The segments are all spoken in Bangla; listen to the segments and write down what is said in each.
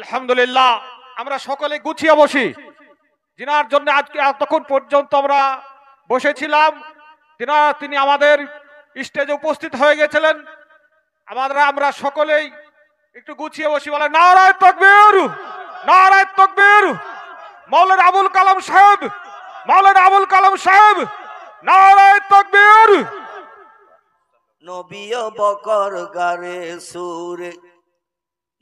আলহামদুলিল্লাহ, আমরা সকলে গুছিয়ে বসি। যিনার জন্য আজকে এতক্ষণ পর্যন্ত আমরা বসেছিলাম, তিনি আমাদের স্টেজে উপস্থিত হয়ে গেছিলেন। আমরা সকলেই একটু গুছিয়ে বসি, বলে নারায়ে তাকবীর, নারায়ে তাকবীর। মাওলানা আবুল কালাম সাহেব, মাওলানা আবুল কালাম সাহেব, নারায়ে তাকবীর। নবী বকর গারে সুরে,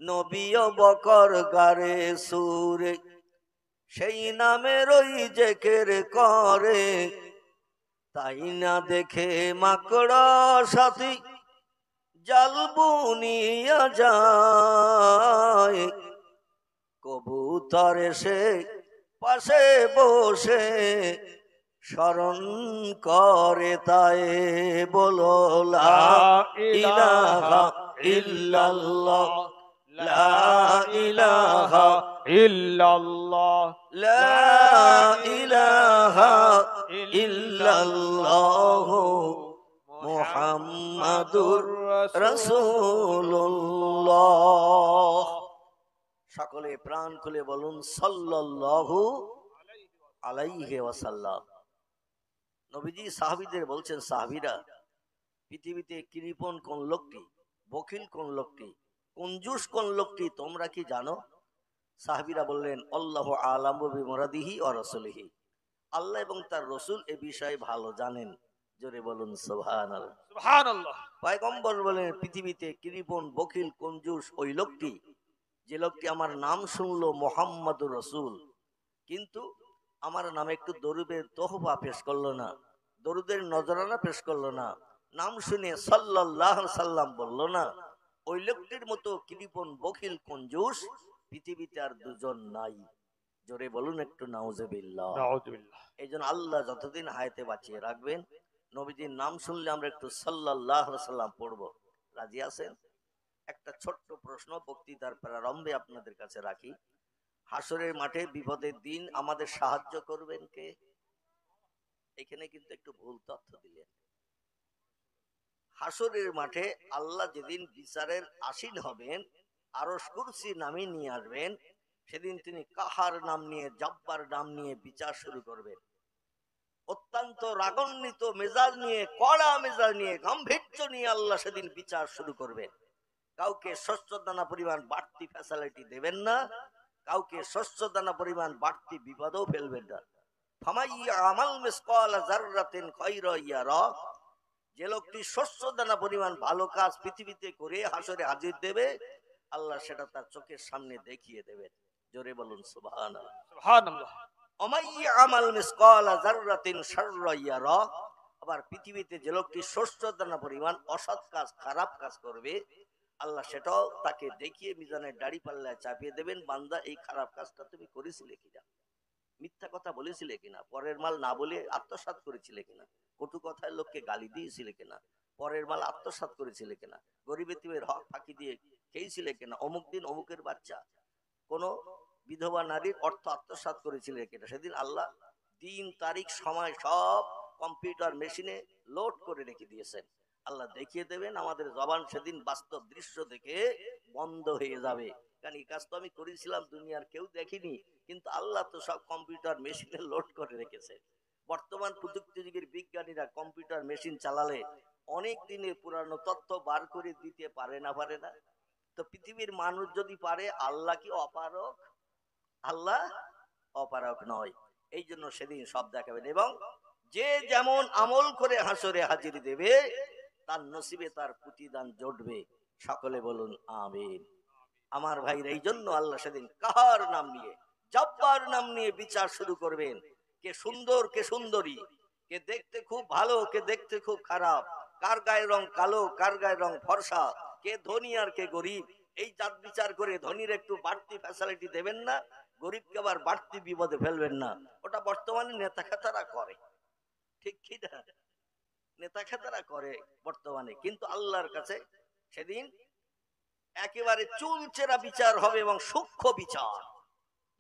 নবী বকর গারে সুরে, সেই নামের ওই জিকির করে, তাই না দেখে মাকড়া সাথী জাল বুনিয়া যায়। কবুতর এসে পাশে বসে স্মরণ করে, তাই বলো লা ইলাহা ইল্লাল্লাহ, লা ইলাহা ইল্লাল্লাহ, লা ইলাহা ইল্লাল্লাহ মুহাম্মাদুর রাসূলুল্লাহ। সকলে প্রাণ খুলে বলুন সাল্লাল্লাহু আলাইহি ওয়াসাল্লাম। নবীজি সাহাবীদের বলছেন, সাহাবীরা, পৃথিবীতে কৃপণ কোন লোকটি, বখিল কোন লোকটি, কঞ্জুস কোন লোকটি তোমরা কি জানো? সাহাবীরা বললেন, আল্লাহু আ'লামু বিমুরাদিহি ওয়া রাসূলিহি, আল্লাহ এবং তার রাসূল এ বিষয়ে ভালো জানেন। জোরে বলুন সুবহানাল্লাহ, সুবহানাল্লাহ। পয়গম্বর বলেন, পৃথিবীতে কৃপণ বখিল কঞ্জুস ওই লোকটি, যে লোকটি আমার নাম শুনলো মুহাম্মাদুর রাসূল, কিন্তু আমার নামে একটু দরুদের তোহফা পেশ করলো না, দরুদের নজরানা পেশ করলো না, নাম শুনে সাল্লাল্লাহু আলাইহি সাল্লাম বললো না, ওই লোকটির মতো কৃপণ বখিল কঞ্জুস পৃথিবীতে আর দুজন নাই। জোরে বলুন একটু নাউজুবিল্লাহ। নাউজুবিল্লাহ। এই জন্য আল্লাহ যতদিন হায়াতে বাঁচিয়ে রাখবেন, নবীজির নাম শুনলে আমরা একটু সাল্লাল্লাহু আলাইহি সাল্লাম পড়বো। রাজি আছেন? একটা ছোট্ট প্রশ্ন বক্তৃতার প্রারম্ভে আপনাদের কাছে রাখি। হাসরের মাঠে বিপদের দিন আমাদের সাহায্য করবেন কে? এখানে কিন্তু একটু ভুল তথ্য দিলেন। হাসরের মাঠে আল্লাহ যেদিন বিচারের আসীন হবেন, আরশ কুরসি নামে নিয়ে আসবেন, সেদিন তিনি কাহার নাম নিয়ে, জব্বার নাম নিয়ে বিচার শুরু করবেন। অত্যন্ত রাগান্বিত মেজাজ নিয়ে, কড়া মেজাজ নিয়ে, গাম্ভীর্য নিয়ে আল্লাহ সেদিন বিচার শুরু করবেন। কাউকে শস্য দানা পরিমাণ বাড়তি ফ্যাসিলিটি দেবেন না, কাউকে শস্য দানা পরিমাণ বাড়তি বিপদেও ফেলবেন না। ফামাইয়া আমাল মিসকালা যাররাতিন খায়রা ইয়ারা, যে লোকটি শস্য দানা পরিমাণ ভালো কাজ পৃথিবীতে করে হাসরে হাজির দেবে, আল্লাহ সেটা তার চোখের সামনে দেখিয়ে দেবেন। জোরে বলুন সুবহানাল্লাহ, সুবহানাল্লাহ। ওমাইয়া আমাল মিসকালা যাররাতিন শাররা ইয়ারা, আবার পৃথিবীতে যে লোকটি শস্য দানা পরিমাণ অসৎ কাজ, খারাপ কাজ করবে, আল্লাহ সেটাও তাকে দেখিয়ে মিজানের দাড়ি পাল্লায় চাপিয়ে দেবেন। বান্দা, এই খারাপ কাজটা তুমি করেছিলে কিনা, মিথ্যা কথা বলেছিলে কিনা, পরের মাল না বলে আত্মসাৎ করেছিলে কিনা, কটু কথায় লোককে গালি দিয়েছিলে কিনা, পরের মাল আত্মসাৎ করেছিলে কিনা, গরিব এতিমের হক ফাঁকি দিয়ে খেয়েছিলে কিনা, অমুক দিন অমুকের বাচ্চা কোন বিধবা নারীর অর্থ আত্মসাৎ করেছিলে কিনা। সেদিন আল্লাহ দিন, তারিখ, সময় সব কম্পিউটার মেশিনে লোড করে রেখে দিয়েছেন। আল্লাহ দেখিয়ে দেবেন। আমাদের জবান সেদিন বাস্তব দৃশ্য দেখে বন্ধ হয়ে যাবে, কারণ এই কাজ তো আমি করেছিলাম, দুনিয়ার কেউ দেখেনি, কিন্তু আল্লাহ তো সব কম্পিউটার মেশিনে লোড করে রেখেছে। বর্তমান প্রযুক্তি যুগের বিজ্ঞানীরা কম্পিউটার মেশিন চালালে অনেক দিনের পুরানো তথ্য বার করে দিতে পারে না, পারে না? তো পৃথিবীর মানুষ যদি পারে, আল্লাহ কি অপারক? আল্লাহ অপারক নয়। এই জন্য সেদিন সব দেখাবেন, এবং যে যেমন আমল করে হাসরে হাজির দেবে, তার নসিবে তার প্রতিদান জুটবে। সকলে বলুন আমিন। আমার ভাইরা, এই জন্য আল্লাহ সেদিন কাহার নাম নিয়ে, জব্বার নাম নিয়ে বিচার শুরু করবেন। কে সুন্দর, কে সুন্দরী, কে দেখতে খুব ভালো, কে দেখতে খুব খারাপ, কার গায়ের রং কালো, কার গায়ের রং ফর্সা, কে ধনী আর কে গরিব, এই জাত বিচার করে ধনীর একটু বাড়তি ফ্যাসিলিটি দেবেন না, গরিবকে আবার বাড়তি বিপদে ফেলবেন না। ওটা বর্তমানে নেতা খেতারা করে, ঠিক কি না? নেতা খেতারা করে বর্তমানে, কিন্তু আল্লাহর কাছে সেদিন একেবারে চুলচেরা বিচার হবে এবং সূক্ষ্ম বিচার,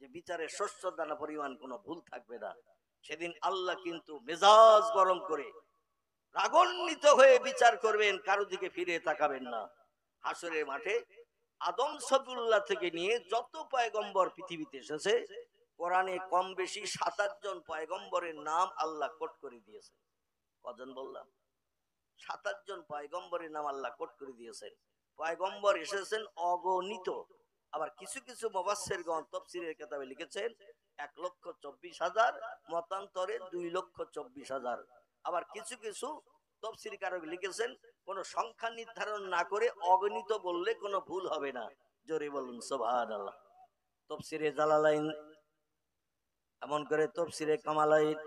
যে বিচারে শস্য দানা পরিমাণ কোনো ভুল থাকবে না। সেদিন আল্লাহ কিন্তু মেজাজ গরম করে রাগান্বিত হয়ে বিচার করবেন, কারো দিকে ফিরে তাকাবেন না। হাসরের মাঠে আদম সফিউল্লাহ থেকে নিয়ে যত পয়গম্বর পৃথিবীতে এসেছে, কোরআনে কম বেশি 7-8 জন পয়গম্বরের নাম আল্লাহ কোট করে দিয়েছে। কজন বললাম? 7-8 জন পয়গম্বরের নাম আল্লাহ কোট করে দিয়েছেন। পয়গম্বর এসেছেন অগণিত। আবার কিছু কিছু মুফাসসিরগণ তাফসীরের কিতাবে লিখেছেন 1,24,000, মতান্তরে 2,24,000। আবার কিছু কিছু তাফসীরকারক লিখেছেন কোন সংখ্যা নির্ধারণ না করে অগণিত বললে কোনো ভুল হবে না। জোরে বলুন সুবহানাল্লাহ। তাফসীরে জালালাইন, এমন করে তাফসীরে কামালাইন,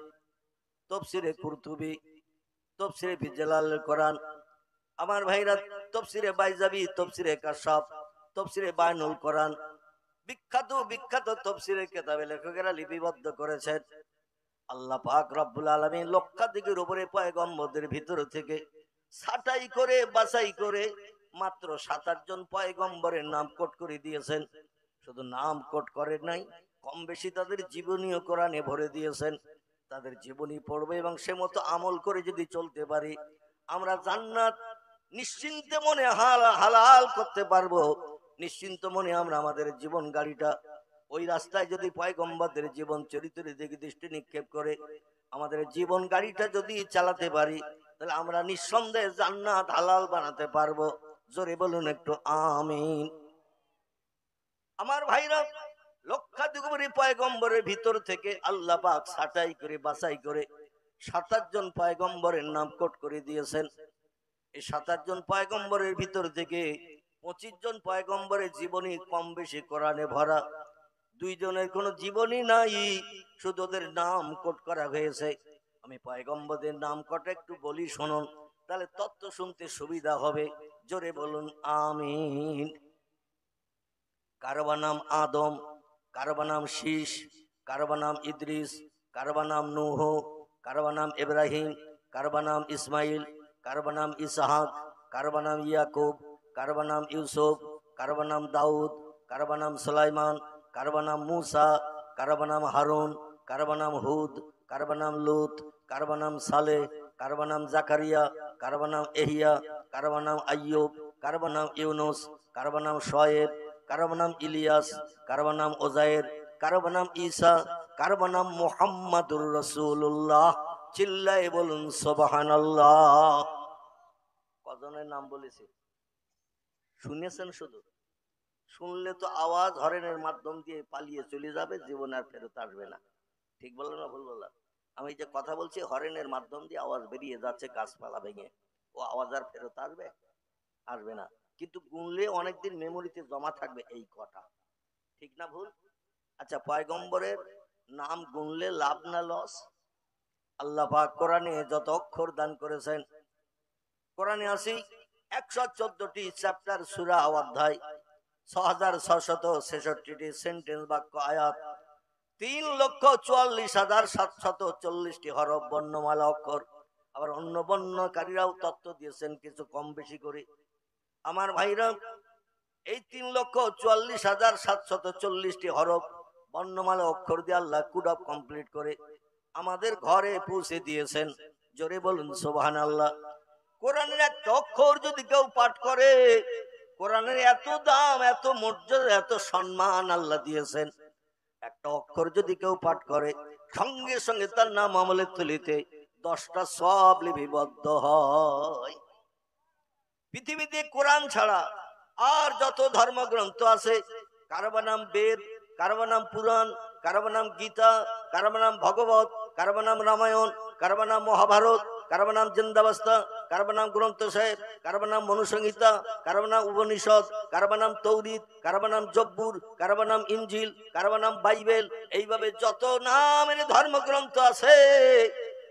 তাফসীরে কুরতুবী, তাফসীরে বিজালাল কোরআন, আমার ভাইরা তাফসীরে বাইজাবি, তাফসীরে কাশাফ, তাফসীরে বায়নুল কোরআন, বিখ্যাত বিখ্যাত তাফসীরের কিতাবে লেখকেরা লিপিবদ্ধ করেছেন। আল্লাহ পাক রব্বুল আলামিন লক্ষাধিকের উপরে পয়গম্বরদের ভিতর থেকে ছাঁটাই করে বাছাই করে মাত্র 7-8 জন পয়গম্বরের নাম কোট করে দিয়েছেন। শুধু নাম কোট করে নাই, কম বেশি তাদের জীবনীও কোরআনে ভরে দিয়েছেন। তাদের জীবনী পড়বে এবং সে মতো আমল করে যদি চলতে পারি, আমরা জান্নাত নিশ্চিন্তে মনে হালাল করতে পারবো। নিশ্চিন্ত মনে আমরা আমাদের জীবন গাড়িটা ওই রাস্তায় যদি পয়গম্বরদের জীবন চরিত্রের দিকে দৃষ্টি নিক্ষেপ করে আমাদের জীবন গাড়িটা যদি চালাতে পারি, তাহলে আমরা নিঃসন্দেহে জান্নাত হালাল বানাতে পারবো। জোরে বলুন একটু আমিন। আমার ভাইরা, লক্ষাধিক পয়গম্বরের ভিতর থেকে আল্লাহ পাক ছাঁটাই করে বাছাই করে 7-8 জন পয়গম্বরের নাম কোট করে দিয়েছেন। এই 7-8 জন পয়গম্বরের ভিতর থেকে 25 জন পয়গম্বরের জীবনী কম বেশি কোরআনে ভরা। 2 জনের কোনো জীবনী নাই, শুধু ওদের নাম কোট করা হয়েছে। আমি পয়গম্বরদের নাম কটা একটু বলি শুনুন, তাহলে তত্ত্ব শুনতে সুবিধা হবে। জোরে বলুন আমিন। কারো নাম আদম, কারো নাম শীষ, কারো নাম ইদ্রিস, কারো নাম নূহ, কারো নাম ইব্রাহিম, কারো নাম ইসমাইল, কারো নাম ইসহাক, কারো নাম ইয়াকুব, কারো নাম ইউসুফ, কারো নাম দাউদ, কারো নাম সুলাইমান, কারো নাম মুসা, কারো নাম হারুন, কারো নাম হুদ, কারো নাম লুত, কারো নাম সালেহ, কারো নাম জাকারিয়া, কারো নাম এহিয়া, কারো নাম আইয়ুব, কারো নাম ইউনুস, কারো নাম শোয়েব, কারো নাম ইলিয়াস, কারো নাম ওজায়ের, কারো নাম ঈসা, কারো নাম মুহাম্মাদুর রাসূলুল্লাহ। চিল্লায়ে বলুন সুবহানাল্লাহ। কজনের নাম বলেছি শুনেছেন? শুধু শুনলে তো আওয়াজ হরেনের মাধ্যম দিয়ে পালিয়ে চলে যাবে, জীবন আর ফেরত আসবে না। ঠিক বললাম না ভুল বললাম? আমি যে কথা বলছি হরেনের মাধ্যম দিয়ে আওয়াজ বেরিয়ে যাচ্ছে গাছপালা ভেঙে, ও আওয়াজ আর ফেরত আসবে? আসবে না। কিন্তু গুনলে অনেকদিন মেমোরিতে জমা থাকবে এই কথা। ঠিক না ভুল? আচ্ছা, পয়গম্বরের নাম গুনলে লাভ না লস? আল্লাহ পাক কোরআনে যত অক্ষর দান করেছেন, কোরআনে আসি 114টি চ্যাপ্টার, সূরা, অধ্যায়, 6666টি সেন্টেন্স, বাক্য, আয়াত, 3,44,740টি হরফ, বর্ণমালা, অক্ষর। আবার অন্য বর্ণকারীরাও তত্ত্ব দিয়েছেন কিছু কম বেশি করে। আমার ভাইরা, এই 3,44,740টি হরফ, বর্ণমালা, অক্ষর দিয়ে আল্লাহ কুড অফ কমপ্লিট করে আমাদের ঘরে পৌঁছে দিয়েছেন। জোরে বলুন সুবহানাল্লাহ। কোরআনের একটা অক্ষর যদি কেউ পাঠ করে, কোরআনের এত দাম, এত মর্যাদা, এত সম্মান আল্লাহ দিয়েছেন। একটা অক্ষর যদি কেউ পাঠ করে, সঙ্গে সঙ্গে তার নাম আমলের থলিতে 10টা সওয়াব লিপিবদ্ধ হয়। পৃথিবীতে কোরআন ছাড়া আর যত ধর্মগ্রন্থ আছে, কারো নাম বেদ, কারো নাম পুরাণ, কারো নাম গীতা, কারো নাম ভগবত, কারো নাম রামায়ণ, কারো নাম মহাভারত, কারো নাম জিন্দাবাস্তা, কারো নাম গ্রন্থ সাহেব, কারো নাম মনুসংহিতা, কারো নাম উপনিষদ, কারো নাম তৌরিত, কারো নাম জব্বুর, কারো নাম ইনজিল, কারো নাম বাইবেল। এইভাবে যত নামের ধর্মগ্রন্থ আছে,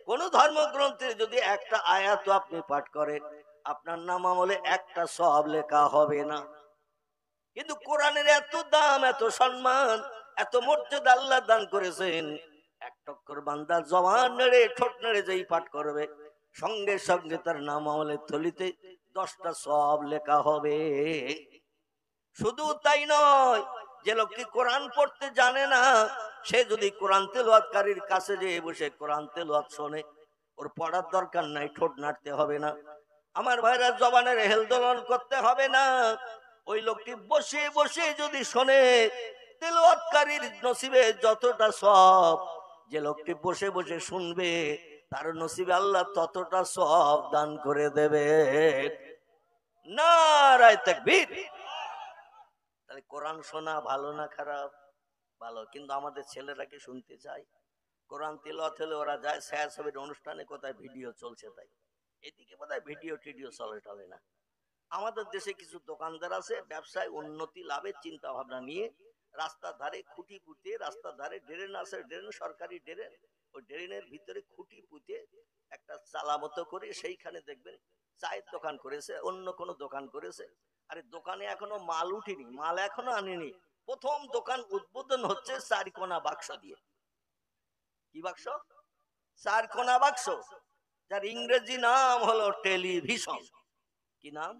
কোন ধর্মগ্রন্থের যদি একটা আয়াত আপনি পাঠ করেন, আপনার নাম আমলে একটা সওয়াব লেখা হবে না। কিন্তু কোরআনের এত দাম, এত সম্মান, এত মর্যাদা আল্লাহ দান করেছেন। এক টক্কর বান্দা জবান নেড়ে ঠোঁট নেড়ে যেই পাঠ করবে, সঙ্গে সঙ্গে তার নাম আমলের থলিতে 10টা সওয়াব লেখা হবে। শুধু তাই নয়, যে লোকটি কোরআন পড়তে জানে না, সে যদি কোরআন তেলাওয়াতকারীর কাছে যেয়ে বসে কোরআন তেলাওয়াত শোনে, ওর পড়ার দরকার নাই, ঠোঁট নাড়তে হবে না। আমার ভাইরা, জবানের হেলদোলন করতে হবে না। ওই লোকটি বসে বসে যদি শোনে তেলাওয়াতকারীর নসিবে যতটা সওয়াব, যে লোকটি বসে বসে শুনবে তার নসিবে আল্লাহ ততটা সওয়াব দান করে দেবে। নারায়ে তাকবীর। তাহলে কোরআন শোনা ভালো না খারাপ? ভালো। কিন্তু আমাদের ছেলেরা কি শুনতে চায়? কোরআন তিলাওয়াত হলে ওরা যায় ছায়াছবির অনুষ্ঠানে, কোথায় ভিডিও চলছে তাই। এদিকে বোধহয় ভিডিও টিডিও চলে না। আমাদের দেশে কিছু দোকানদার আছে ব্যবসায় উন্নতি লাভের চিন্তা ভাবনা নিয়ে রাস্তার ধারে খুঁটি পুঁতে, রাস্তার ধারে ড্রেন আছে, ড্রেন সরকারি ড্রেন, ওই ড্রেনের ভিতরে খুঁটি পুঁতে একটা চালা মতো করে সেইখানে দেখবেন চায়ের দোকান করেছে, অন্য কোনো দোকান করেছে। আরে দোকানে এখনো মাল উঠিনি, মাল এখনো আনিনি। প্রথম দোকান উদ্বোধন হচ্ছে চারকোনা বাক্স দিয়ে। কি বাক্স? চারকোনা বাক্স, যার ইংরেজি নাম হলো টেলিভিশন। কি নাম?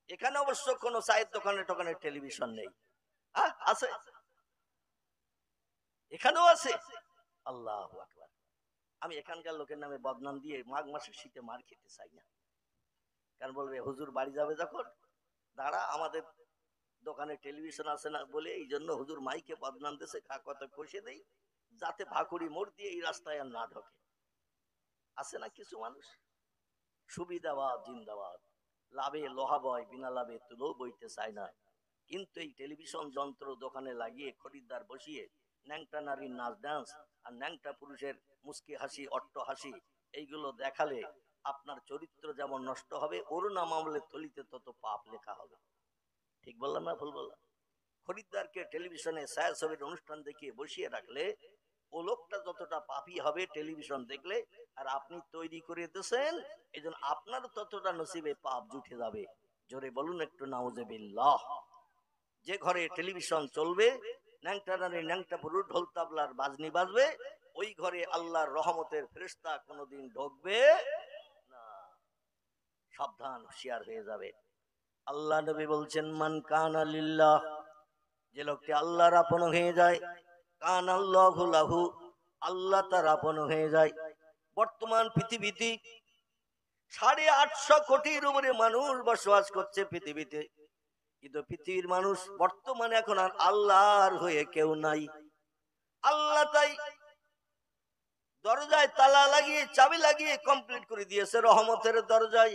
এখানে অবশ্য কোনো চায়ের দোকানে টেলিভিশন নেই। আছে? এখানেও আছে? আল্লাহু আকবার। আমি এখানকার লোকের নামে বদনাম দিয়ে মাঘ মাসের শীতে মার খেতে চাই না। কারণ বলবে হুজুর বাড়ি যাবে যখন, দাঁড়া আমাদের দোকানে টেলিভিশন আছে না বলে এই জন্য হুজুর মাইকে বদনাম দিয়েছে, কথা কষে দেই যাতে ভাকুড়ি মোড় দিয়ে এই রাস্তায় আর না ঢোকে। আছে না কিছু মানুষ? সুবিধাবাদ জিন্দাবাদ, লাভে লোহা বয়, বিনা লাভে তুলো বইতে চায় না। কিন্তু এই টেলিভিশন যন্ত্র দোকানে লাগিয়ে খরিদ্দার বসিয়ে ন্যাংটা নারীর নাচ ডান্স আর ন্যাংটা পুরুষের মুস্কি হাসি, অট্ট হাসি, এইগুলো দেখালে আপনার চরিত্র যেমন নষ্ট হবে, ওর নাম আমলের থলিতে তত পাপ লেখা হবে। ঠিক বললাম না ভুল বললাম? খরিদ্দারকে টেলিভিশনে ছায়াছবির অনুষ্ঠান দেখিয়ে বসিয়ে রাখলে ও লোকটা যতটা পাপী হবে টেলিভিশন দেখলে, আর আপনি তৈরি করে দিয়েছেন এই জন্য আপনার ততটা নসিবে পাপ জুটে যাবে। জোরে বলুন একটু নাউজুবিল্লাহ। যে ঘরে টেলিভিশন চলবে, ন্যাংটা নারী ন্যাংটা পুরুষ ঢোল তাবলার বাজনি বাজবে, ওই ঘরে আল্লাহর রহমতের ফেরেশতা কোনোদিন ঢুকবে না। সাবধান, হুঁশিয়ার হয়ে যাবে। আল্লাহ নবী বলছেন মান কানা লিল্লাহ, যে লোকটি আল্লাহর আপন হয়ে যায়, কান আল্লাহু লাহু, আল্লাহ তার আপন হয়ে যায়। বর্তমান পৃথিবীতে 850 কোটির উপরে মানুষ বসবাস করছে পৃথিবীতে, কিন্তু পৃথিবীর মানুষ বর্তমানে এখন আর আল্লাহর হয়ে কেউ নাই। আল্লাহ তাই দরজায় তালা লাগিয়ে চাবি লাগিয়ে কমপ্লিট করে দিয়েছে রহমতের দরজায়।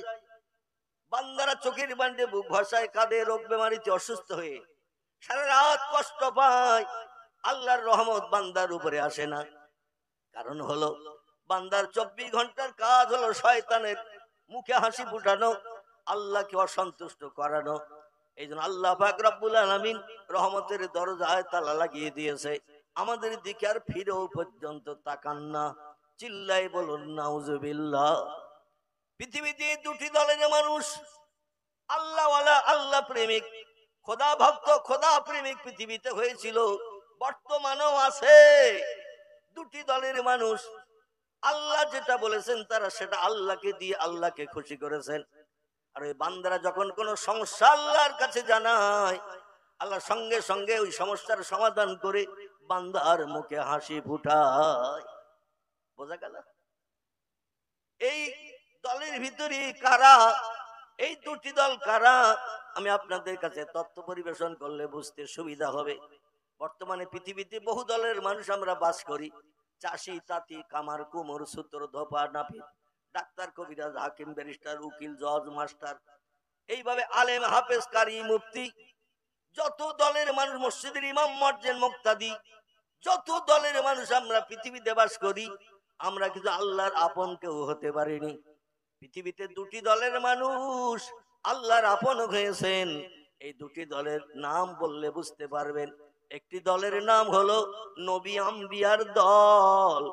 বান্দারা চোখের বান্ডে বুক ভাষায় কাঁদে, রোগ বেমারিতে অসুস্থ হয়ে সারা রাত কষ্ট পায়, আল্লাহর রহমত বান্দার উপরে আসে না। কারণ হলো বান্দার 24 ঘন্টার কাজ হলো শয়তানের মুখে হাসি ফুটানো, আল্লাহকে অসন্তুষ্ট করানো। এই জন্য আল্লাহ পাক রব্বুল আলামিন রহমতের দরজায় তালা লাগিয়ে দিয়েছে। আমাদের দিকে আর ফিরেও পর্যন্ত তাকান না। চিল্লাই বলুন নাউজুবিল্লাহ। পৃথিবীতে দুটি দলের মানুষ, আল্লাহওয়ালা আল্লাহ প্রেমিক, খোদা ভক্ত খোদা প্রেমিক পৃথিবীতে হয়েছিল, বর্তমানেও আছে। দুটি দলের মানুষ, আল্লাহ যেটা বলেছেন তারা সেটা আল্লাহকে দিয়ে আল্লাহকে খুশি করেছেন। আর ওই বান্দারা যখন কোন সমস্যা আল্লাহর কাছে জানায়, আল্লাহ সঙ্গে সঙ্গে ওই সমস্যার সমাধান করে বান্দার মুখে হাসি ফুটায়। বোঝা গেল? এই দলের ভিতরে কারা, এই দুটি দল কারা, আমি আপনাদের কাছে তথ্য পরিবেশন করলে বুঝতে সুবিধা হবে। বর্তমানে পৃথিবীতে বহু দলের মানুষ আমরা বাস করি। চাষি, তাঁতি, কামার, কুমোর, সূত্র, ধোপা, নাপিত, ডাক্তার, কবিরাজ, হাকিম, ব্যারিস্টার, উকিল, জজ, মাস্টার, এইভাবে আলেম, হাফেজ, কারি, মুফতি, যত দলের মানুষ, মসজিদের ইমাম, মুয়াজ্জিন, মুক্তাদি, যত দলের মানুষ আমরা পৃথিবীতে বাস করি, আমরা কিন্তু আল্লাহর আপন কেউ হতে পারিনি। পৃথিবীতে দুটি দলের মানুষ আল্লাহর আপন হয়েছেন। এই দুটি দলের নাম বললে বুঝতে পারবেন। একটি দলের নাম হলো নবী আম্বিয়ার দল,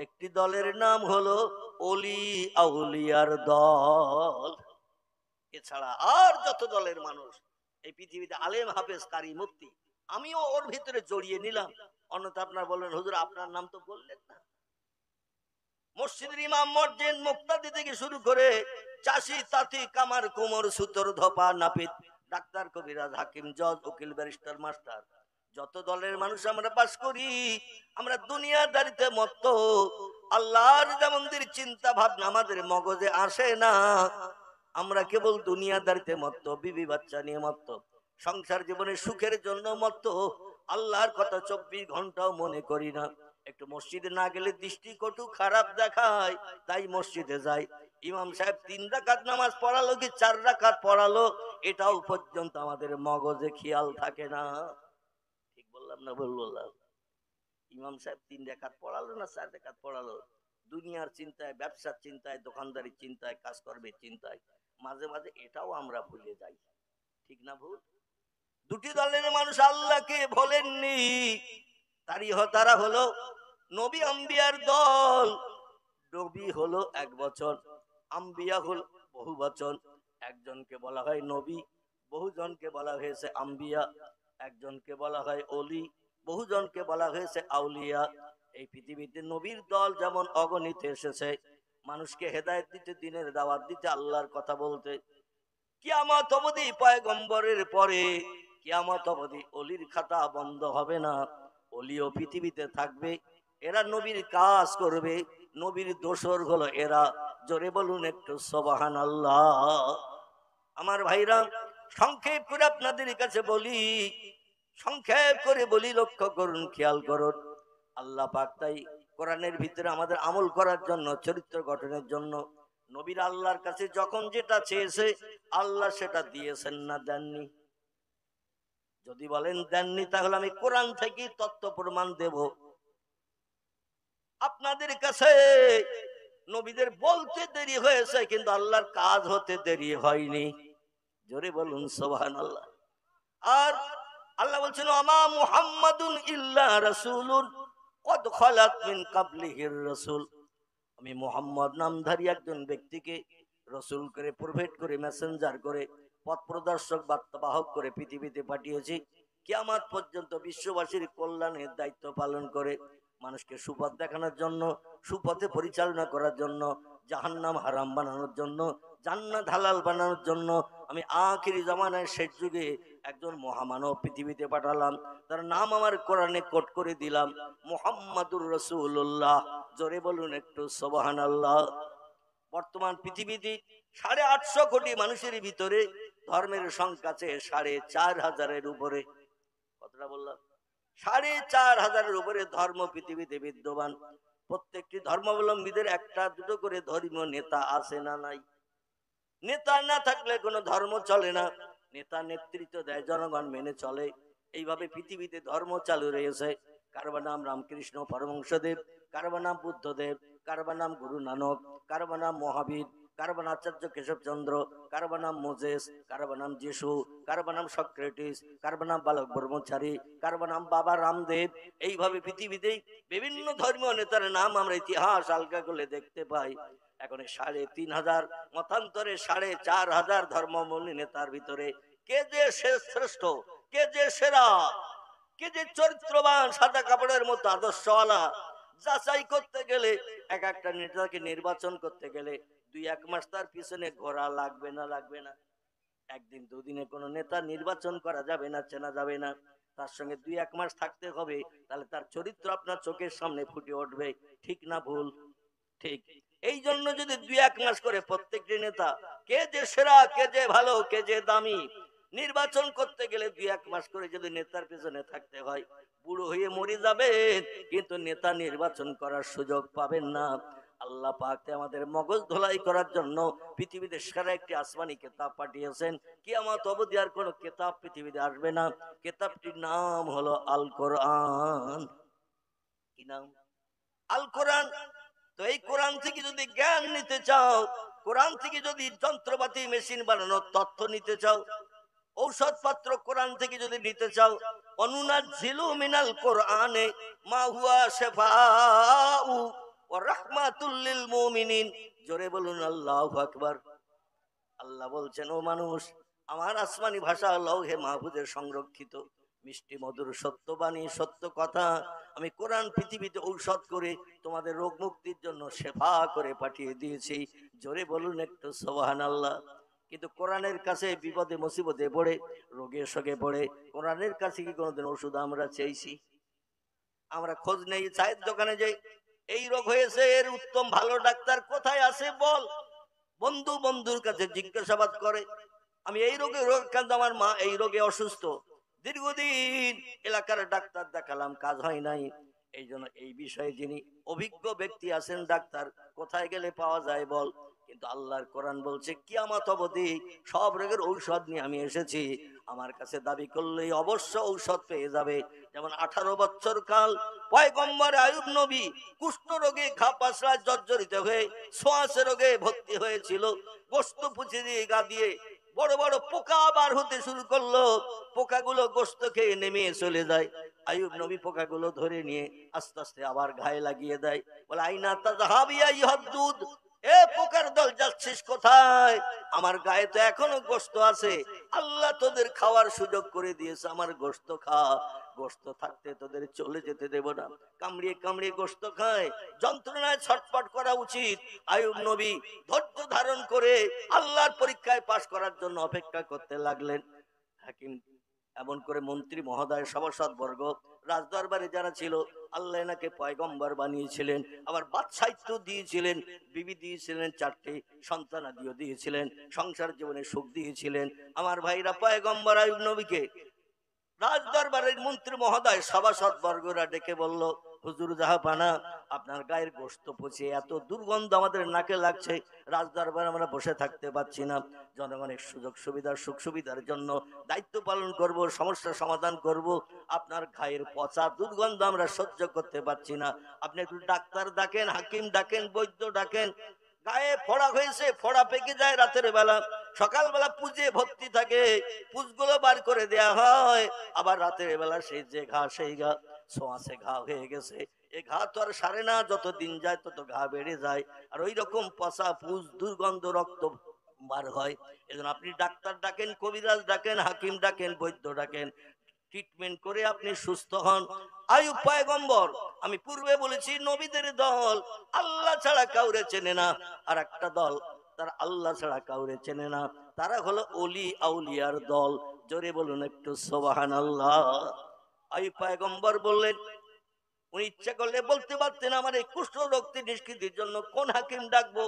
একটি দলের নাম হলো ওলি আউলিয়ার দল। এছাড়া আর যত দলের মানুষ এই পৃথিবীতে আলেম, হাফেজ, কারি, মুফতি, আমিও ওর ভিতরে জড়িয়ে নিলাম। অন্যথা আপনার বললেন হুজুর আপনার নাম তো বললেন না। মসজিদের ইমাম, মুয়াজ্জিন, মুক্তাদি থেকে শুরু করে চাষি, তাঁতি, কামার, কুমোর, সূতর, ধোপা, নাপিত, ডাক্তার, কবিরাজ, হাকিম, জজ, উকিল, ব্যারিস্টার, মাস্টার, যত দলের মানুষ আমরা বাস করি, আমরা দুনিয়াদারিতে মত্ত। আল্লাহর যেমনদের চিন্তা ভাবনা আমাদের মগজে আসে না। আমরা কেবল দুনিয়াদারিতে মত্ত, বিবি বাচ্চা নিয়ে মত্ত। সংসার জীবনে সুখের জন্য মতো আল্লাহর কথা 24 ঘন্টাও মনে করি না। একটু মসজিদে না গেলে দৃষ্টিকটু খারাপ দেখায়, তাই মসজিদে যাই। ইমাম সাহেব 3 রাকাত নামাজ পড়ালো কি 4 রাকাত পড়ালো, এটাও পর্যন্ত আমাদের মগজে খেয়াল থাকে না। ঠিক বললাম না ভুল বললাম? ইমাম সাহেব 3 রাকাত পড়ালো না 4 রাকাত পড়ালো, দুনিয়ার চিন্তায়, ব্যবসার চিন্তায়, দোকানদারির চিন্তায়, কাজকর্মের চিন্তায় মাঝে মাঝে এটাও আমরা ভুলে যাই। ঠিক না ভুল? দুটি দলের মানুষ আল্লাহকে বলেননি, তারা হলো নবী আম্বিয়ার দল। নবী হলো এক বচন, আম্বিয়া হল বহু বচন। একজনকে বলা হয় নবী, বহুজনকে বলা হয়েছে আম্বিয়া। একজনকে বলা হয় অলি, বহুজনকে বলা হয়েছে আউলিয়া। এই পৃথিবীতে নবীর দল যেমন অগণিত এসেছে, মানুষকে হেদায়েত দিতে, দিনের দাওয়াত দিতে, আল্লাহর কথা বলতে। কিয়ামত অবধি পয়গম্বরের পরে কিয়ামত অবধি অলির খাতা বন্ধ হবে না। অলিও পৃথিবীতে থাকবে, এরা নবীর কাজ করবে, নবীর দোসর হলো এরা। জোরে বলুন একটু সুবহানাল্লাহ। আমার ভাইরা, সংক্ষেপ করে আপনাদের কাছে বলি, সংক্ষেপ করে বলি, লক্ষ্য করুন, খেয়াল করুন। আল্লাহ পাক তাই কোরআনের ভিতরে আমাদের আমল করার জন্য, চরিত্র গঠনের জন্য নবীর আল্লাহর কাছে যখন যেটা চেয়েছে আল্লাহ সেটা দিয়েছেন না দেননি? যদি বলেন দেননি, তাহলে আমি কোরআন থেকে তত্ত্ব প্রমাণ দেব। আপনাদের কাছে নবীদের বলতে দেরি হয়েছে, কিন্তু আল্লাহর কাজ হতে দেরি হয়নি। জোরে বলুন সুবহানাল্লাহ। আর আল্লাহ বলছেন, আমা মুহাম্মাদুন ইল্লা রাসূলুন কদ খালাত মিন ক্বাবলিহির রাসূল। আমি মুহাম্মদ নামধারী একজন ব্যক্তিকে রসুল করে, প্রফেট করে, মেসেঞ্জার করে, পথ প্রদর্শক, বার্তাবাহক করে পৃথিবীতে পাঠিয়েছি। কিয়ামত পর্যন্ত বিশ্ববাসীর কল্যাণের দায়িত্ব পালন করে, মানুষকে সুপথ দেখানোর জন্য, সুপথে পরিচালনা করার জন্য, জাহান্নাম হারাম বানানোর জন্য, জান্নাত হালাল বানানোর জন্য আমি আখিরি জামানায় শেষ যুগে একজন মহামানব পৃথিবীতে পাঠালাম। তার নাম আমার কোরআনে কোট করে দিলাম, মুহাম্মাদুর রাসূলুল্লাহ। জোরে বলুন একটু সুবহানাল্লাহ। বর্তমান পৃথিবীতে 850 কোটি মানুষের ভিতরে ধর্মের সংখ্যা আছে 4,500-এর উপরে। কতটা বললাম? 4,500-এর উপরে ধর্ম পৃথিবীতে বিদ্যমান। প্রত্যেকটি ধর্মাবলম্বীদের একটা দুটো করে ধর্মীয় নেতা আছে না নাই? নেতা না থাকলে কোনো ধর্ম চলে না। নেতা নেতৃত্ব দেয়, জনগণ মেনে চলে। এইভাবে পৃথিবীতে ধর্ম চালু রয়েছে। কারবার নাম রামকৃষ্ণ পরমহংসদেব, কারবার নাম বুদ্ধদেব, কারবার নাম গুরু নানক, কারবার নাম মহাবীর, কারবার নাম আচার্য কেশবচন্দ্র, কারবার নাম মোজেস, কারবার নাম যিশু, কারবার নাম সক্রেটিস, কারবার নাম বালক ব্রহ্মচারী, কারবার নাম বাবা রামদেব। এইভাবে পৃথিবীতে বিভিন্ন ধর্মীয় নেতার নাম আমরা ইতিহাস আলগা করলে দেখতে পাই। এখন 3,500 মতান্তরে 4,500 ধর্মমূলী নেতার ভিতরে কে যে শ্রেষ্ঠ, কে যে সেরা, কে যে চরিত্রবান, সাদা কাপড়ের মতো আদর্শওয়ালা, যাচাই করতে গেলে, এক একটা নেতাকে নির্বাচন করতে গেলে 2-1 মাস তার পিছনে ঘোরা লাগবে না? লাগবে না? একদিন দুদিনে কোনো নেতা নির্বাচন করা যাবে না, চেনা যাবে না। তার সঙ্গে 2-1 মাস থাকতে হবে, তাহলে তার চরিত্র আপনার চোখের সামনে ফুটে উঠবে। ঠিক না ভুল? ঠিক। এই জন্য যদি 2-1 মাস করে প্রত্যেকটি নেতা কে যে সেরা, কে যে ভালো, কে যে দামি, নির্বাচন করতে গেলে 2-1 মাস করে যদি নেতার পেছনে থাকতে হয়, বুড়ো হয়ে মরে যাবেন, কিন্তু নেতা নির্বাচন করার সুযোগ পাবেন না। আল্লাহ পাক আমাদের মগজ ধোলাই করার জন্য পৃথিবীতে সেরা একটি আসমানি কিতাব পাঠিয়েছেন। কিয়ামত অবধি আর কোনো কিতাব পৃথিবীতে আসবে না। কিতাবটির নাম হলো আল কোরআন। কি নাম? আল কোরআন। তো এই কোরআন থেকে যদি জ্ঞান নিতে চাও, কোরআন থেকে যদি যন্ত্রপাতি, মেশিন বানানোর তথ্য নিতে চাও, ঔষধপত্র কোরআন থেকে যদি নিতে চাও, অনুনাজ্জিলু মিনাল কোরআনে মা হুয়া শিফাউ ওয়া রাহমাতুল লিল মুমিনিন। জোরে বলুন আল্লাহু আকবার। আল্লাহ বলছেন, ও মানুষ, আমার আসমানি ভাষা লৌহে মাহফুজে সংরক্ষিত মিষ্টি মধুর সত্যবাণী, সত্য কথা আমি কোরআন পৃথিবীতে ঔষধ করে তোমাদের রোগ মুক্তির জন্য শেফা করে পাঠিয়ে দিয়েছি। জোরে বলুন একটু সুবহানাল্লাহ। কিন্তু কোরআনের কাছে বিপদে মুসিবতে পড়ে, রোগে শোকে পড়ে, কোরআনের কাছে কি কোনোদিন ওষুধ আমরা চেয়েছি? আমরা খোঁজ নেই, চায়ের দোকানে যাই, এই রোগ হয়েছে, এর উত্তম ভালো ডাক্তার কোথায় আছে বল। বন্ধু বন্ধুর কাছে জিজ্ঞাসাবাদ করে। আমি এই রোগে আক্রান্ত, আমার মা এই রোগে অসুস্থ, দীর্ঘদিন এলাকার ডাক্তার দেখালাম, কাজ হয় নাই। এই জন্য এই বিষয়ে যিনি অভিজ্ঞ ব্যক্তি আছেন ডাক্তার, কোথায় গেলে পাওয়া যায় বল? কিন্তু আল্লাহর কোরআন বলছে কিয়ামত অবধি সব রোগের ঔষধ নিয়ে আমি এসেছি, আমার কাছে দাবি করলেই অবশ্য ঔষধ পেয়ে যাবে। যেমন 18 বছর কাল পয়গম্বর আইয়ুব নবী কুষ্ঠ রোগে ঘা পাশায় জর্জরিত হয়ে ছোঁয়াচে রোগে ভর্তি হয়েছিল। গোস্ত পুঁছে দিয়ে গা দিয়ে বড় বড় পোকা বার হতে শুরু করলো, পোকাগুলো গোস্ত খেয়ে নেমে চলে যায়। আইয়ুব নবী পোকাগুলো ধরে নিয়ে আস্তে আস্তে আবার গায়ে লাগিয়ে দেয়, বলে আইনা তাযহাবিয়া ইহাদ্দুদ, এ পোকার দল যাচ্ছিস কোথায়? আমার গায়ে তো এখনো গোস্ত আছে, আল্লাহ তোদের খাওয়ার সুযোগ করে দিয়েছে, আমার গোস্ত খা, গোস্ত থাকতে তোদের চলে যেতে দেব না। কামড়িয়ে কামড়িয়ে গোস্ত খায়, যন্ত্রণায় ছটফট করা উচিত। আইয়ুব নবী ধৈর্য ধারণ করে আল্লাহর পরীক্ষায় পাশ করার জন্য অপেক্ষা করতে লাগলেন। হাকিম এমন করে মন্ত্রী মহোদয়, সভাসদ বর্গ, রাজদরবারে যারা ছিল, আল্লাহ এনাকে পয়গম্বর বানিয়েছিলেন, আবার বাদশাহিত্য দিয়েছিলেন, বিবি দিয়েছিলেন 4টে, সন্তানাদিও দিয়েছিলেন, সংসার জীবনে সুখ দিয়েছিলেন। আমার ভাইরা পয়গম্বর আইয়ুব নবীকে রাজদরবারের মন্ত্রী মহোদয় সভাসদ বর্গরা ডেকে বলল, হুজুর জাহাপানা, আপনার গায়ের গোশত পচে এত দুর্গন্ধ আমাদের নাকে লাগছে, রাজদরবারে আমরা বসে থাকতে পারছি না, জনগণের সুযোগ সুবিধার সুখ সুবিধার জন্য দায়িত্ব পালন করব, সমস্যা সমাধান করব, আপনার গায়ের পচা দুর্গন্ধ আমরা সহ্য করতে পারছি না, আপনি একটু ডাক্তার ডাকেন, হাকিম ডাকেন, বৈদ্য ডাকেন। গায়ে ফোড়া হয়েছে, ফোড়া পেকে যায় রাতের বেলা, সকালবেলা পুজে ভর্তি থাকে, পুজগুলো বার করে দেয়া হয়, আবার রাতের বেলা সেই যে ঘা, সেই ঘা ছোঁয়াচে ঘা হয়ে গেছে, এ ঘা তো আর সারে না, যত দিন যায় তত ঘা বেড়ে যায়, আর ওই রকম পচা পুজ দুর্গন্ধ রক্ত বার হয়। এজন্য আপনি ডাক্তার ডাকেন, কবিরাজ ডাকেন, হাকিম ডাকেন, বৈদ্য ডাকেন, ট্রিটমেন্ট করে আপনি সুস্থ হন। আইয়ুব পয়গম্বর, আমি পূর্বে বলেছি নবীদের দল আল্লাহ ছাড়া কাউরে চেনে না, আর একটা দল তারা আল্লাহ ছাড়া কাউরে চেনে না, তারা হলো ওলি আউলিয়ার দল। জোরে বলুন একটু সুবহানাল্লাহ। আইয়ুব পয়গম্বর বললেন, উনি ইচ্ছা করলে বলতে পারতেন আমার এই কুষ্ঠ রক্তি নিষ্কৃতির জন্য কোন হাকিম ডাকবো,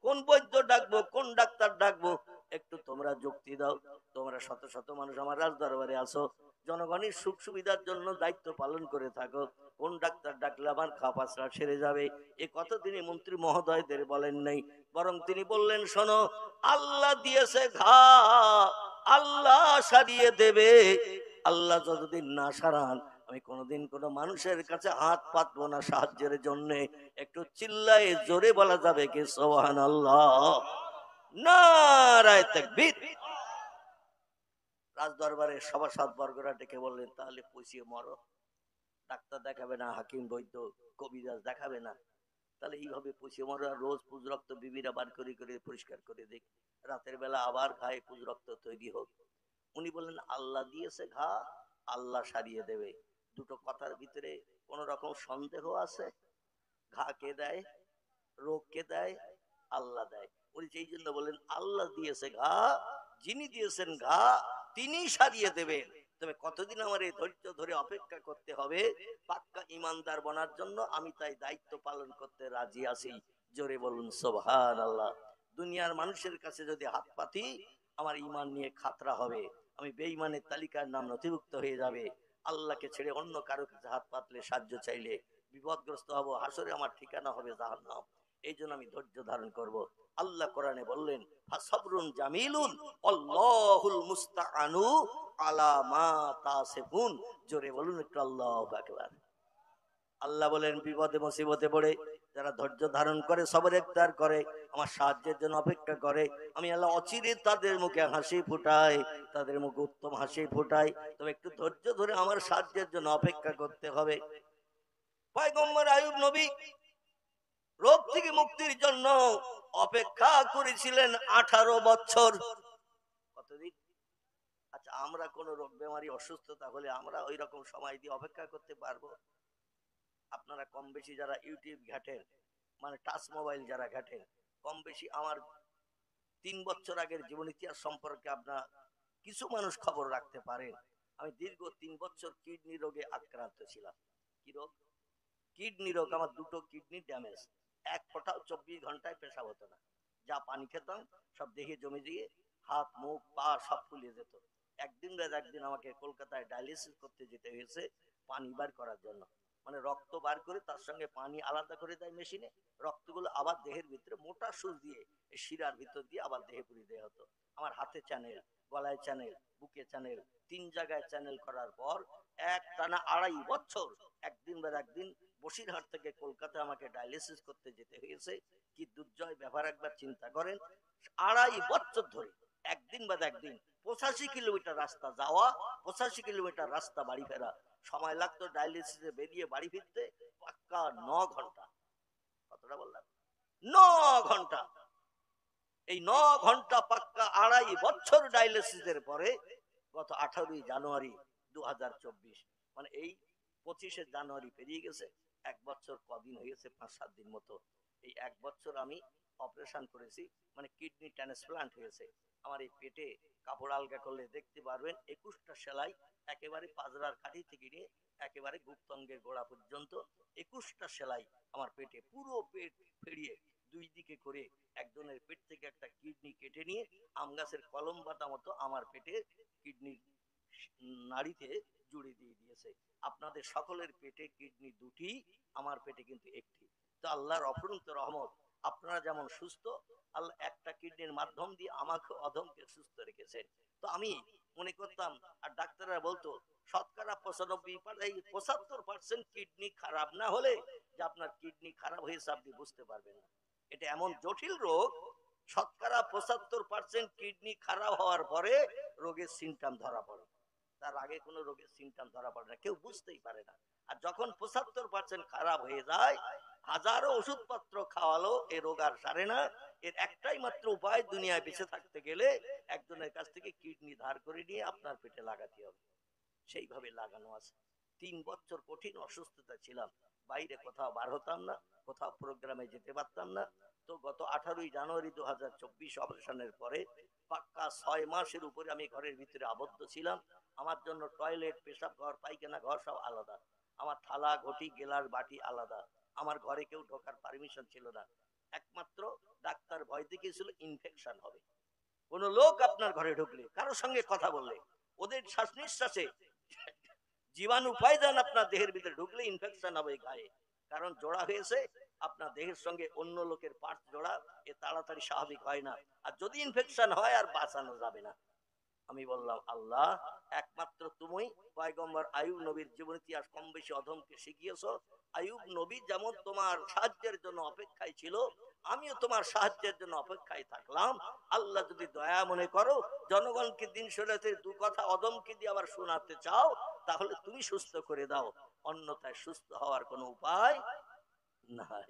কোন বৈদ্য ডাকবো, কোন ডাক্তার ডাকবো, একটু তোমরা যুক্তি দাও। তোমরা শত শত মানুষ আমার রাজদরবারে আসো, জনগণের সুখ সুবিধার জন্য দায়িত্ব পালন করে থাকো, কোন ডাক্তার ডাকলে আমার খাপাসরা সেরে যাবে? এ কথা তিনি মন্ত্রী মহোদয়দের বলেন নাই, বরং তিনি বললেন, শোনো, আল্লাহ দিয়েছে ঘা, আল্লাহ সারিয়ে দেবে, আল্লাহ যতদিন না সারান আমি কোনোদিন কোনো মানুষের কাছে হাত পাতবো না সাহায্যের জন্য। একটু চিল্লায়ে জোরে বলা যাবে কি সুবহানাল্লাহ? নারায়ে তাকবীর। রাজদরবারে সভাসদ বর্গরা ডেকে বললেন, তাহলে পুষিয়ে মরো, ডাক্তার দেখাবে না, হাকিম বৈদ্য কবিরাজ দেখাবে না, তাহলে এইভাবে পুষিয়ে মরো, আর রোজ পুজ রক্ত বিবিরা বার করে করে পরিষ্কার করে দেখ, রাতের বেলা আবার গায়ে পুজ রক্ত তৈরি হোক। উনি বললেন, আল্লাহ দিয়েছে ঘা, আল্লাহ সারিয়ে দেবে। দুটো কথার ভিতরে কোন রকম সন্দেহ আছে? ঘা কে দেয়, রোগ কে দেয়? আল্লাহ দেয়। উনি সেই জন্য বলেন, আল্লাহ দিয়েছে ঘা, যিনি দিয়েছেন ঘা তিনি সারিয়ে দেবেন। তবে কতদিন আমার এই ধৈর্য ধরে অপেক্ষা করতে হবে পাক্কা ইমানদার বনার জন্য, আমি তাই দায়িত্ব পালন করতে রাজি আছি। জোরে বলুন সুবহানাল্লাহ। দুনিয়ার মানুষের কাছে যদি হাত পাতি আমার ইমান নিয়ে খাতরা হবে, আমি বেঈমানের তালিকার নাম নথিভুক্ত হয়ে যাবে, আল্লাহকে ছেড়ে অন্য কারো কাছে হাত পাতলে, সাহায্য চাইলে বিপদগ্রস্ত হব, হাসরে আমার ঠিকানা হবে জাহান্নাম। এই জন্য আমি ধৈর্য ধারণ করব। আল্লাহ কোরআনে বললেন, ফাসাবরুন জামিলুন আল্লাহুল মুস্তাআনু আলা মা তাসিফুন। জোরে বলুন একটু আল্লাহু আকবার। আল্লাহ বলেন, বিপদে মুসিবতে পড়ে যারা ধৈর্য ধারণ করে, সবর ইখতিয়ার করে, আমার সাহায্যের জন্য অপেক্ষা করে, আমি আল্লাহ অচিরে তাদের মুখে হাসি ফুটাই, তাদের মুখে উত্তম হাসি ফুটাই। তবে একটু ধৈর্য ধরে আমার সাহায্যের জন্য অপেক্ষা করতে হবে। পয়গম্বর আইয়ুব নবী রোগ থেকে মুক্তির জন্য অপেক্ষা করেছিলেন 18 বছর। কতদিন? আচ্ছা, আমরা কোন রোগ বেমারি অসুস্থতা হলে আমরা ওই রকম সময় দিয়ে অপেক্ষা করতে পারবো? আপনারা কম বেশি যারা ইউটিউব ঘাটেন, মানে টাচ মোবাইল যারা ঘাটেন, কম বেশি আমার 3 বছর আগের জীবন ইতিহাস সম্পর্কে আপনার কিছু মানুষ খবর রাখতে পারেন। আমি দীর্ঘ 3 বছর কিডনি রোগে আক্রান্ত ছিলাম। কি রোগ? কিডনি রোগ। আমার দুটো কিডনি ড্যামেজ, এক ফোঁটাও 24 ঘন্টায় পেশাব হতো না, যা পানি খেতাম সব দেহে জমে দিয়ে হাত মুখ পা সব ফুলিয়ে যেত। একদিন আমাকে কলকাতায় ডায়ালিসিস করতে যেতে হয়েছে পানি বার করার জন্য। মানে রক্ত বার করে তার সঙ্গে পানি আলাদা করে দেয় মেশিনে, রক্তগুলো আবার দেহের ভিতরে মোটা সুচ দিয়ে শিরার ভিতর দিয়ে আবার দেহে পুরিয়ে দেওয়া হতো। আমার হাতে চ্যানেল, গলায় চ্যানেল, বুকে চ্যানেল, 3 জায়গায় চ্যানেল করার পর এক টানা 2.5 বছর একদিন বসিরহাট থেকে কলকাতা আমাকে ডায়ালিসিস করতে যেতে হয়েছে। কি দুর্জয় ব্যাপার একবার চিন্তা করেন। 2.5 বছর ধরে একদিন 85 কিলোমিটার রাস্তা যাওয়া, 85 কিলোমিটার রাস্তা বাড়ি ফেরা। সময় লাগতো ডায়ালিসিসে বেরিয়ে বাড়ি ফিরতে পাক্কা 9 ঘন্টা। কতটা বললাম? 9 ঘন্টা। এই 9 ঘন্টা পাক্কা 2.5 বছর ডায়ালিসিসের পরে গত 18 জানুয়ারি 2024, মানে এই 25 জানুয়ারি পেরিয়ে গেছে। 1 বছর কদিন হয়েছে, 5-7 দিন মতো। এই 1 বছর আমি অপারেশন করেছি, মানে কিডনি ট্রান্সপ্লান্ট হয়েছে। আমার এই পেটে কাপড় আলগা করলে দেখতে পারবেন 21টা সেলাই, একেবারে পাজরার কাঠি থেকে নিয়ে একেবারে গুপ্তাঙ্গের গোড়া পর্যন্ত 21টা সেলাই আমার পেটে, পুরো পেট ফেরিয়ে 2 দিকে করে একজনের পেট থেকে একটা কিডনি কেটে নিয়ে আম গাছের কলম বাটা মতো আমার পেটে কিডনির নাড়িতে জুড়ে দিয়ে দিয়েছে। আপনাদের সকলের পেটে কিডনি 2টি, আমার পেটে কিন্তু 1টি। তো আল্লাহর অফুরন্ত রহমত, আপনারা যেমন সুস্থ, আল্লাহ একটা কিডনির মাধ্যম দিয়ে আমাকে অধমকে সুস্থ রেখেছেন। তো আমি মনে করতাম, আর ডাক্তাররা বলতো শতকরা 75% কিডনি খারাপ না হলে যে আপনার কিডনি খারাপ হয়েছে আপনি বুঝতে পারবেন না। এটা এমন জটিল রোগ, শতকরা 75% কিডনি খারাপ হওয়ার পরে রোগের সিমটম ধরা পড়ে, তার আগে কোনো রোগের সিমটম ধরা পড়ে না, কেউ বুঝতেই পারে না। আর যখন 75% খারাপ হয়ে যায়, হাজারো ওষুধপত্র খাওয়ালো এ রোগ আর সারে না। এর একটাই মাত্র উপায়, দুনিয়ায় বেঁচে থাকতে গেলে একজনের কাছ থেকে কিডনি ধার করে নিয়ে আপনার পেটে লাগাতে হবে। সেইভাবে লাগানো আছে। 3 বছর কঠিন অসুস্থতা ছিলাম, বাইরে কোথাও বার হতাম না, কোথাও প্রোগ্রামে যেতে পারতাম না। তো গত 18 জানুয়ারি 2024 অপারেশনের পরে পাক্কা 6 মাসের উপরে আমি ঘরের ভিতরে আবদ্ধ ছিলাম। আমার জন্য টয়লেট, পেশাব ঘর, পায়খানা ঘর সব আলাদা, আমার থালা ঘটি গেলার বাটি আলাদা, আমার ঘরে কেউ ঢোকার পারমিশন ছিল না। একমাত্র ডাক্তার ভয় দেখিয়েছিল ইনফেকশন হবে। কোন লোক আপনার ঘরে ঢুকলে, কারোর সঙ্গে কথা বললে, ওদের শ্বাস নিঃশ্বাসে জীবাণু পায়জান আপনার দেহের ভিতরে ঢুকলে ইনফেকশন হবে গায়ে। কারণ জোড়া হয়েছে আপনার দেহের সঙ্গে অন্য লোকের পার্ট জোড়া, এ তাড়াতাড়ি স্বাভাবিক হয় না। আর যদি ইনফেকশন হয় আর বাঁচানো যাবে না। আমি বললাম, আল্লাহ একমাত্র তুমি পয়গম্বর আইয়ুব নবীর জীবন ইতিহাস কম বেশি অধমকে শিখিয়েছো। আইয়ুব নবী যেমন তোমার সাহায্যের জন্য অপেক্ষায় ছিল, আমিও তোমার সাহায্যের জন্য অপেক্ষায় থাকলাম। আল্লাহ যদি দয়া মনে করো, জনগণকে দিন শরীয়তের 2 কথা অধমকে দিয়ে আবার শোনাতে চাও, তাহলে তুমি সুস্থ করে দাও, অন্যথায় সুস্থ হওয়ার কোনো উপায় নাই।